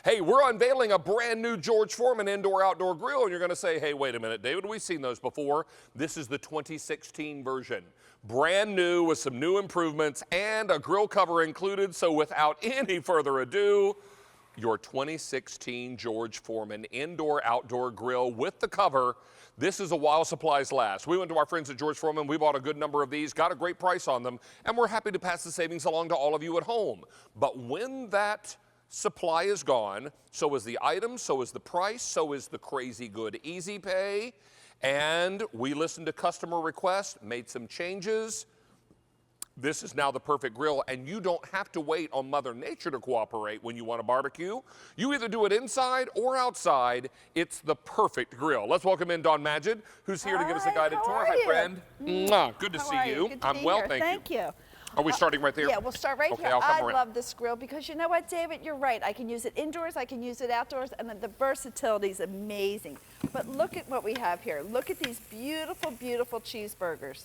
Hey, we're unveiling a brand new George Foreman indoor-outdoor grill, and you're going to say, hey, wait a minute, David, we've seen those before. This is the 2016 version. Brand new with some new improvements and a grill cover included, so without any further ado, your 2016 George Foreman indoor-outdoor grill with the cover. This is a while supplies last. We went to our friends at George Foreman. We bought a good number of these, got a great price on them, and we're happy to pass the savings along to all of you at home. But when that supply is gone, so is the item, so is the price, so is the crazy good easy pay. And we listened to customer requests, made some changes. This is now the perfect grill, and you don't have to wait on Mother Nature to cooperate when you want to barbecue. You either do it inside or outside. It's the perfect grill. Let's welcome in Dawn Magid, who's here to give us a guided tour. Hi, friend. Mwah. Good to see you. Good to I'm be well, here. thank you. Thank you. Are we starting right there? Yeah, we'll start right Okay, here. I'll come I around. love this grill because you know what, David? You're right. I can use it indoors, I can use it outdoors, and the versatility is amazing. But look at what we have here. Look at these beautiful, beautiful cheeseburgers.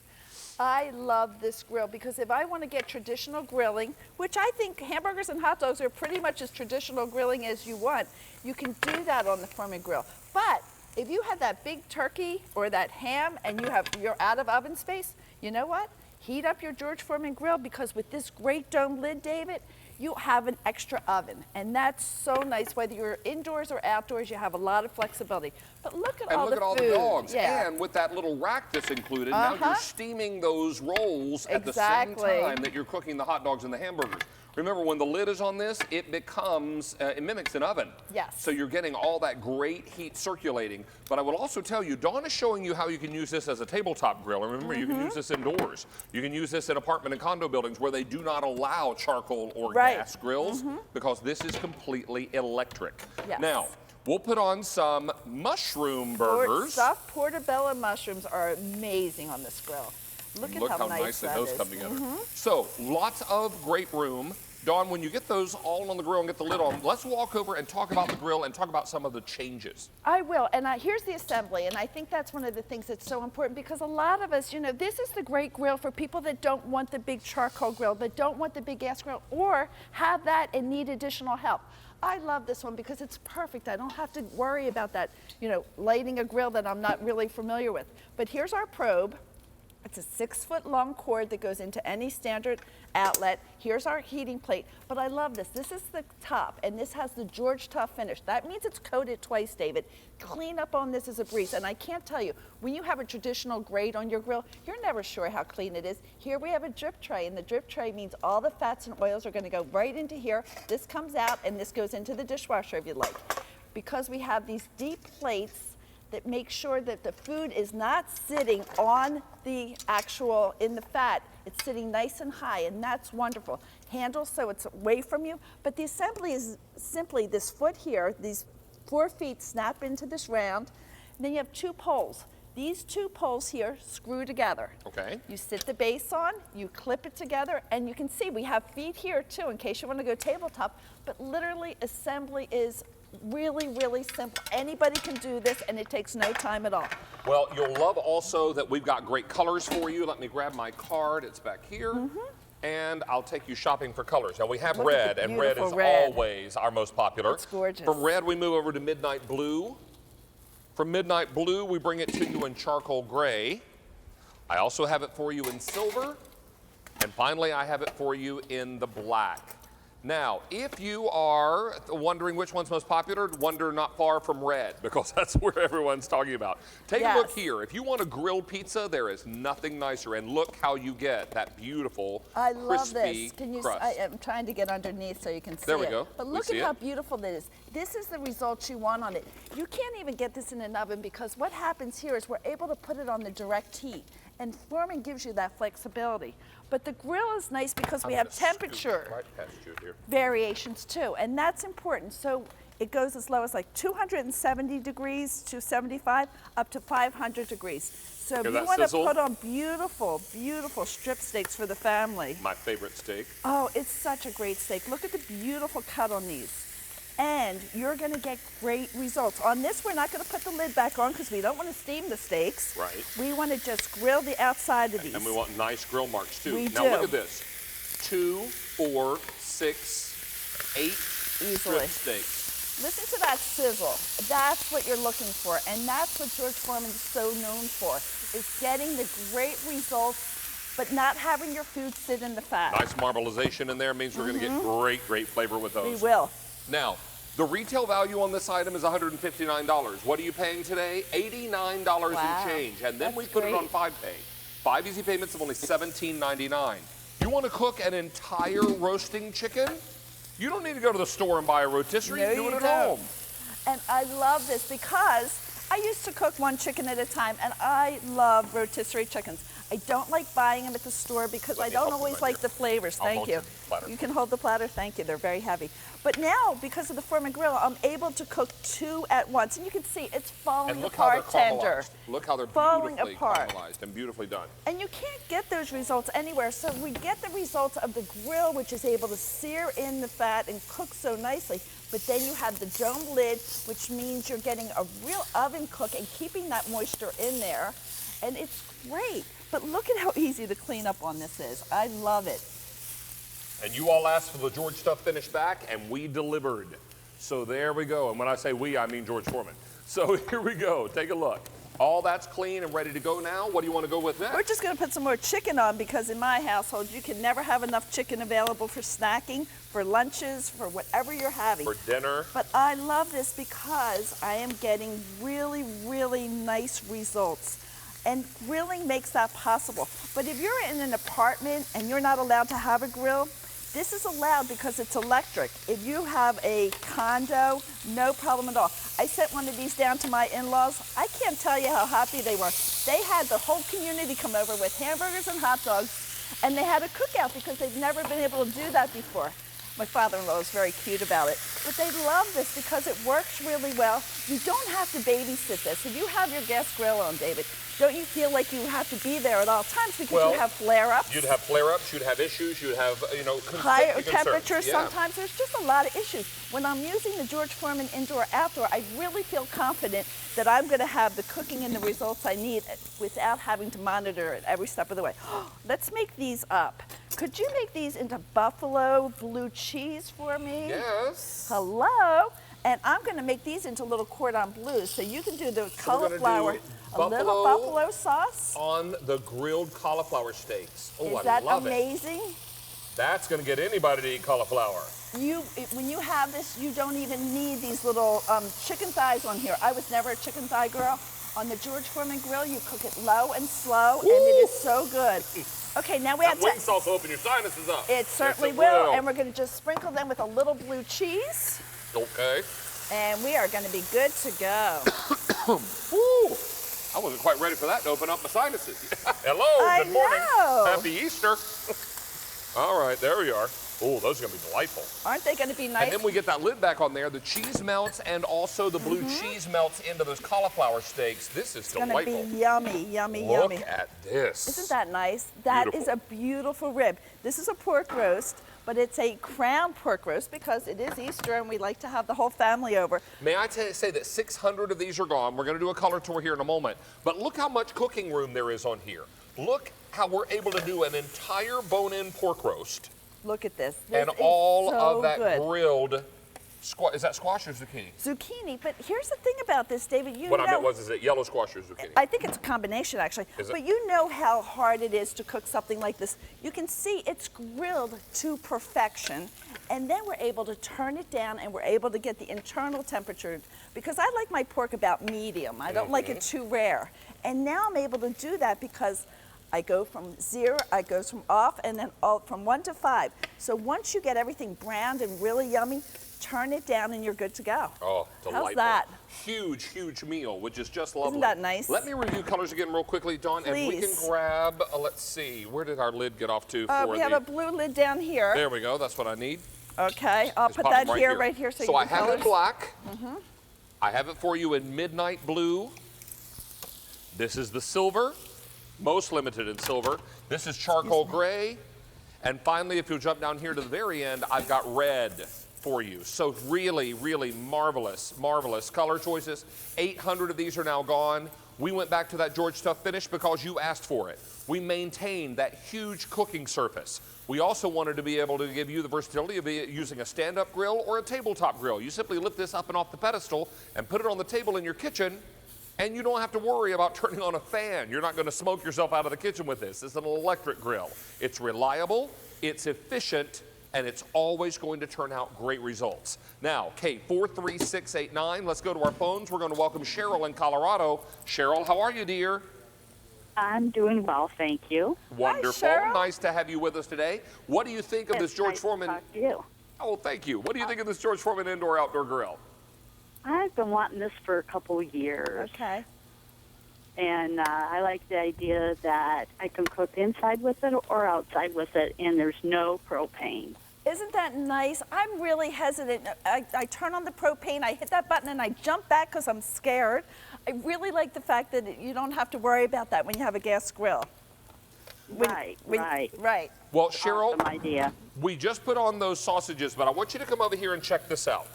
I love this grill because if I want to get traditional grilling, which I think hamburgers and hot dogs are pretty much as traditional grilling as you want, you can do that on the Foreman grill. But if you have that big turkey or that ham and you're out of oven space, you know what? Heat up your George Foreman grill because with this great dome lid, David, you have an extra oven. And that's so nice. Whether you're indoors or outdoors, you have a lot of flexibility. But look at all the food. And look at all the dogs. Yeah. And with that little rack that's included, now you're steaming those rolls at the same time that you're cooking the hot dogs and the hamburgers. Remember, when the lid is on this, it becomes, it mimics an oven. Yes. So you're getting all that great heat circulating. But I will also tell you, Dawn is showing you how you can use this as a tabletop grill. And remember, you can use this indoors. You can use this in apartment and condo buildings where they do not allow charcoal or gas grills because this is completely electric. Yes. Now, we'll put on some mushroom burgers. Stuffed portobello mushrooms are amazing on this grill. Look at how nice nicely those is. come together. So, lots of great room. Dawn, when you get those all on the grill and get the lid on, let's walk over and talk about the grill and talk about some of the changes. I will, and here's the assembly, and I think that's one of the things that's so important because a lot of us, you know, this is the great grill for people that don't want the big charcoal grill, that don't want the big gas grill, or have that and need additional help. I love this one because it's perfect. I don't have to worry about that, you know, lighting a grill that I'm not really familiar with. But here's our probe. It's a 6-foot long cord that goes into any standard outlet. Here's our heating plate, but I love this. This is the top, and this has the George Tough finish. That means it's coated twice, David. Clean up on this is a breeze, and I can't tell you, when you have a traditional grate on your grill, you're never sure how clean it is. Here we have a drip tray, and the drip tray means all the fats and oils are gonna go right into here. This comes out, and this goes into the dishwasher if you like. Because we have these deep plates that make sure that the food is not sitting on the in the fat, it's sitting nice and high, and that's wonderful. Handles so it's away from you, but the assembly is simply this foot here, these 4 feet snap into this round, and then you have 2 poles. These 2 poles here screw together. Okay. You sit the base on, you clip it together, and you can see we have feet here too in case you want to go tabletop, but literally assembly is really, really simple. Anybody can do this, and it takes no time at all. Well, you'll love also that we've got great colors for you. Let me grab my card. It's back here. And I'll take you shopping for colors. Now, we have red, and red is always our most popular. It's gorgeous. From red, we move over to midnight blue. From midnight blue, we bring it to you in charcoal gray. I also have it for you in silver. And finally, I have it for you in the black. Now, if you are wondering which one's most popular, wander not far from red, because that's where everyone's talking about. Take a look here. If you want a grilled pizza, there is nothing nicer. And look how you get that beautiful, I love crispy this. Can you crust. I'm trying to get underneath so you can see it. There we go. But look at how beautiful this is. This is the result you want on it. You can't even get this in an oven because what happens here is we're able to put it on the direct heat. And Foreman gives you that flexibility. But the grill is nice because we have temperature variations too, and that's important. So it goes as low as like 270 degrees, 275, up to 500 degrees. So if you want to put on beautiful, beautiful strip steaks for the family. My favorite steak. Oh, it's such a great steak. Look at the beautiful cut on these. And you're going to get great results. On this, we're not going to put the lid back on because we don't want to steam the steaks. Right. We want to just grill the outside of these. And we want nice grill marks, too. We now, do. look at this. 2, 4, 6, 8, easily. strip steaks. Listen to that sizzle. That's what you're looking for, and that's what George Foreman is so known for, is getting the great results, but not having your food sit in the fat. Nice marbleization in there means we're going to get great flavor with those. We will. Now, the retail value on this item is $159. What are you paying today? $89 and change, and then That's we put great. it on 5-pay. 5 easy payments of only $17.99. You want to cook an entire roasting chicken? You don't need to go to the store and buy a rotisserie. No, do you it at don't. home. And I love this because I used to cook one chicken at a time, and I love rotisserie chickens. I don't like buying them at the store because I don't always like the flavors. Thank you. You can hold the platter. Thank you. They're very heavy. But now, because of the Foreman grill, I'm able to cook 2 at once. And you can see it's falling apart tender. Look how they're Falling beautifully apart. caramelized and beautifully done. And you can't get those results anywhere. So we get the results of the grill, which is able to sear in the fat and cook so nicely. But then you have the dome lid, which means you're getting a real oven cook and keeping that moisture in there. And it's great. But look at how easy the cleanup on this is. I love it. And you all asked for the George stuff finished back, and we delivered. So there we go. And when I say we, I mean George Foreman. So here we go. Take a look. All that's clean and ready to go now. What do you want to go with next? We're just going to put some more chicken on because in my household, you can never have enough chicken available for snacking, for lunches, for whatever you're having. For dinner. But I love this because I am getting really, really nice results. And grilling makes that possible. But if you're in an apartment and you're not allowed to have a grill, this is allowed because it's electric. If you have a condo, no problem at all. I sent one of these down to my in-laws. I can't tell you how happy they were. They had the whole community come over with hamburgers and hot dogs, and they had a cookout because they've never been able to do that before. My father-in-law is very cute about it. But they love this because it works really well. You don't have to babysit this. If you have your gas grill on, David, don't you feel like you have to be there at all times because you have flare-ups? You'd have flare-ups, you'd have issues, you'd have, higher temperatures. Yeah. Sometimes there's just a lot of issues. When I'm using the George Foreman indoor-outdoor, I really feel confident that I'm going to have the cooking and the results I need without having to monitor it every step of the way. Let's make these up. Could you make these into buffalo blue cheese for me? Yes. Hello. And I'm going to make these into little cordon bleus. So you can do the cauliflower, a little buffalo sauce. On the grilled cauliflower steaks. Oh, Is that I love amazing? it. That's going to get anybody to eat cauliflower. When you have this, you don't even need these little chicken thighs on here. I was never a chicken thigh girl. On the George Foreman grill, you cook it low and slow, and it is so good. Okay, now we have to... That wing sauce will open your sinuses up. It certainly will. And we're going to just sprinkle them with a little blue cheese. Okay. And we are going to be good to go. Woo! I wasn't quite ready for that to open up my sinuses. Hello, good morning. Happy Easter. All right, there we are. Oh, those are going to be delightful. Aren't they going to be nice? And then we get that lid back on there. The cheese melts and also the blue cheese melts into those cauliflower steaks. This is delightful. It's going to be yummy, yummy, yummy. Look at this. Isn't that nice? That is a beautiful rib. This is a pork roast, but it's a crown pork roast because it is Easter and we like to have the whole family over. May I say that 600 of these are gone. We're going to do a color tour here in a moment. But look how much cooking room there is on here. Look how we're able to do an entire bone-in pork roast. Look at this. And all of that grilled, is that squash or zucchini? Zucchini, but here's the thing about this, David. What I meant was, is it yellow squash or zucchini? I think it's a combination, actually. Is it? But you know how hard it is to cook something like this. You can see it's grilled to perfection, and then we're able to turn it down, and we're able to get the internal temperature, because I like my pork about medium. I don't like it too rare. And now I'm able to do that because I go from 0, I go from off, and then from 1 to 5. So once you get everything browned and really yummy, turn it down and you're good to go. Oh, delightful. How's that? Huge, huge meal, which is just lovely. Isn't that nice? Let me review colors again real quickly, Dawn. Please. And we can grab, let's see, where did our lid get off to? We have a blue lid down here. There we go, that's what I need. Okay, I'll Just put pop that them right here so you I can have colors. it black. I have it for you in midnight blue. This is the silver, most limited in silver. This is charcoal gray. And finally, if you'll jump down here to the very end, I've got red for you. So really, really marvelous, marvelous color choices. 800 of these are now gone. We went back to that George stuff finish because you asked for it. We maintained that huge cooking surface. We also wanted to be able to give you the versatility of using a stand-up grill or a tabletop grill. You simply lift this up and off the pedestal and put it on the table in your kitchen, and you don't have to worry about turning on a fan. You're not going to smoke yourself out of the kitchen with this. It's an electric grill. It's reliable, it's efficient, and it's always going to turn out great results. Now, Kate, 43689, let's go to our phones. We're going to welcome Cheryl in Colorado. Cheryl, how are you, dear? I'm doing well, thank you. Wonderful. Hi, Cheryl. Nice to have you with us today. What do you think of this George nice Foreman? To talk to you. Oh, thank you. What do you think of this George Foreman indoor-outdoor grill? I've been wanting this for a couple of years. Okay. And I like the idea that I can cook inside with it or outside with it, and there's no propane. Isn't that nice? I'm really hesitant. I turn on the propane, I hit that button, and I jump back because I'm scared. I really like the fact that you don't have to worry about that when you have a gas grill. Right. Right. Well, Cheryl, Awesome idea. we just put on those sausages, but I want you to come over here and check this out.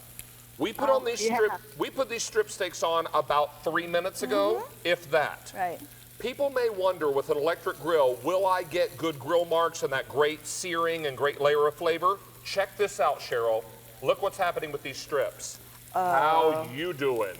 We put on these yeah. we put these strip steaks on about 3 minutes ago, if that. Right. People may wonder with an electric grill, will I get good grill marks and that great searing and great layer of flavor? Check this out, Cheryl. Look what's happening with these strips. How you doing?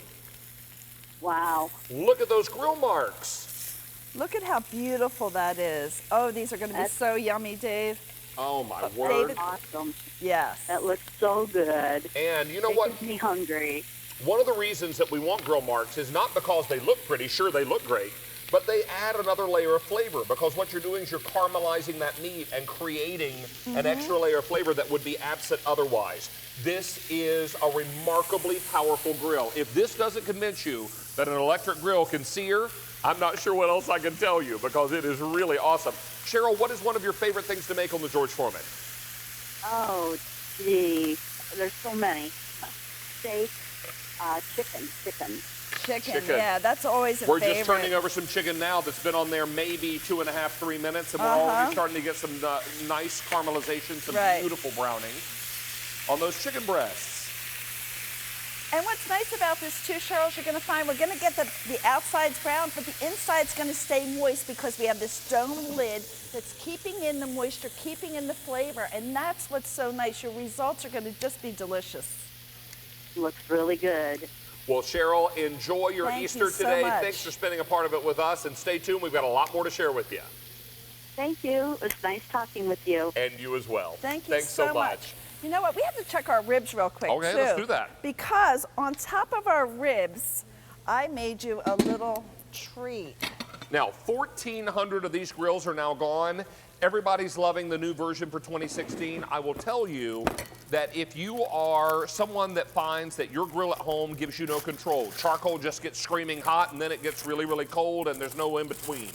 Wow. Look at those grill marks. Look at how beautiful that is. Oh, these are going to be so yummy, Dave. Oh my word. David. Awesome. Yes. That looks so good. And you know It what? makes me hungry. One of the reasons that we want grill marks is not because they look pretty, sure they look great, but they add another layer of flavor because what you're doing is you're caramelizing that meat and creating an extra layer of flavor that would be absent otherwise. This is a remarkably powerful grill. If this doesn't convince you that an electric grill can sear, I'm not sure what else I can tell you because it is really awesome. Cheryl, what is one of your favorite things to make on the George Foreman? Oh, gee. There's so many. Steak, chicken. Chicken. Yeah, that's always a We're favorite. just turning over some chicken now that's been on there maybe 2.5, 3 minutes, and we're already starting to get some nice caramelization, some beautiful browning on those chicken breasts. And what's nice about this too, Cheryl, is you're going to find we're going to get the outside's brown, but the inside's going to stay moist because we have this stone lid that's keeping in the moisture, keeping in the flavor, and that's what's so nice. Your results are going to just be delicious. Looks really good. Well, Cheryl, enjoy your Thank Easter you so today. much. Thanks for spending a part of it with us, and stay tuned. We've got a lot more to share with you. Thank you. It was nice talking with you. And you as well. Thank you Thanks so much. You know what? We have to check our ribs real quick, Okay, too. let's do that. Because on top of our ribs, I made you a little treat. Now, 1,400 of these grills are now gone. Everybody's loving the new version for 2016. I will tell you that if you are someone that finds that your grill at home gives you no control, charcoal just gets screaming hot and then it gets really, really cold and there's no in between.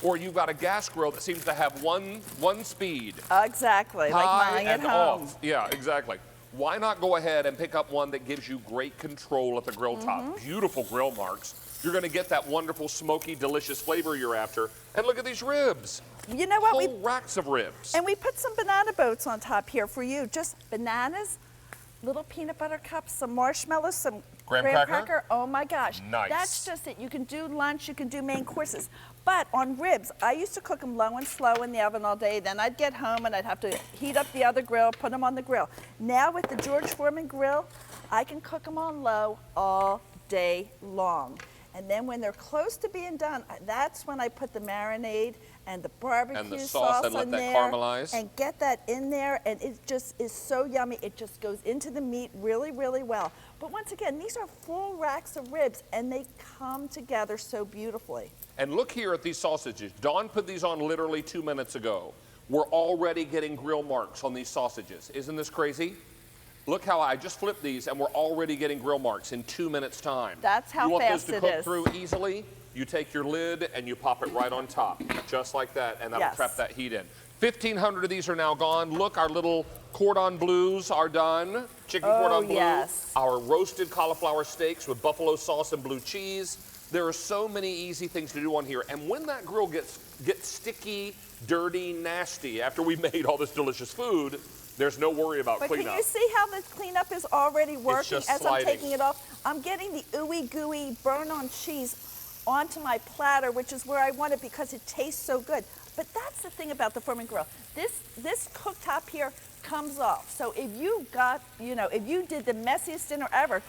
Or you've got a gas grill that seems to have one speed. Exactly, like High mine at and home. off. Yeah, exactly. Why not go ahead and pick up one that gives you great control at the grill top? Beautiful grill marks. You're going to get that wonderful, smoky, delicious flavor you're after. And look at these ribs. You know what? Whole racks of ribs. And we put some banana boats on top here for you. Just bananas, little peanut butter cups, some marshmallows, some Graham cracker? Oh my gosh. Nice. That's just it. You can do lunch, you can do main courses. But on ribs, I used to cook them low and slow in the oven all day. Then I'd get home and I'd have to heat up the other grill, put them on the grill. Now with the George Foreman grill, I can cook them on low all day long. And then when they're close to being done, that's when I put the marinade and the barbecue And the sauce and let in that there caramelize. and get that in there, and it just is so yummy. It just goes into the meat really, really well. But once again, these are full racks of ribs, and they come together so beautifully. And look here at these sausages. Dawn put these on literally 2 minutes ago. We're already getting grill marks on these sausages. Isn't this crazy? Look how I just flipped these and we're already getting grill marks in 2 minutes time. That's how fast you want fast those it to cook is. through easily, you take your lid and you pop it right on top, just like that, and that'll Yes. trap that heat in. 1,500 of these are now gone. Look, our little cordon bleus are done. Chicken cordon bleu. Yes. Our roasted cauliflower steaks with buffalo sauce and blue cheese. There are so many easy things to do on here. And when that grill gets sticky, dirty, nasty after we made all this delicious food, there's no worry about But cleanup. can you see how the cleanup is already working just as sliding. I'm taking it off? I'm getting the ooey gooey burn-on cheese onto my platter, which is where I want it because it tastes so good. But that's the thing about the Foreman grill. This cooktop here comes off. So if you got, if you did the messiest dinner ever,